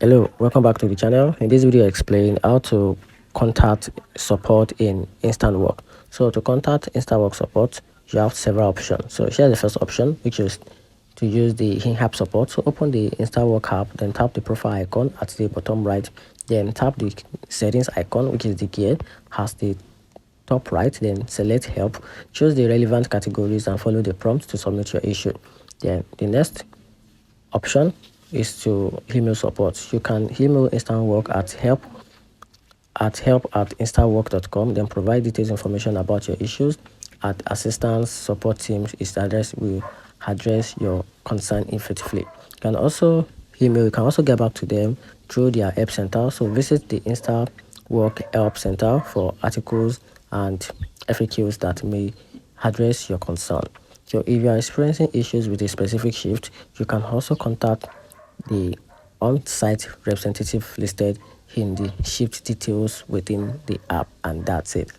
Hello, welcome back to the channel. In this video I explain how to contact support in Instawork. So to contact Instawork support, you have several options. So here's the first option, which is to use the in-app support. So open the Instawork app, then tap the profile icon at the bottom right, then tap the settings icon, which is the gear, has the top right, then select help, choose the relevant categories and follow the prompts to submit your issue. Then the next option is to email support. You can email Instawork at help@instawork.com, then provide details information about your issues. At assistance support teams is the address will address your concern effectively. You can also get back to them through their help center. So visit the Instawork help center for articles and FAQs that may address your concern. So if you are experiencing issues with a specific shift, you can also contact the on-site representative listed in the shift details within the app, and that's it.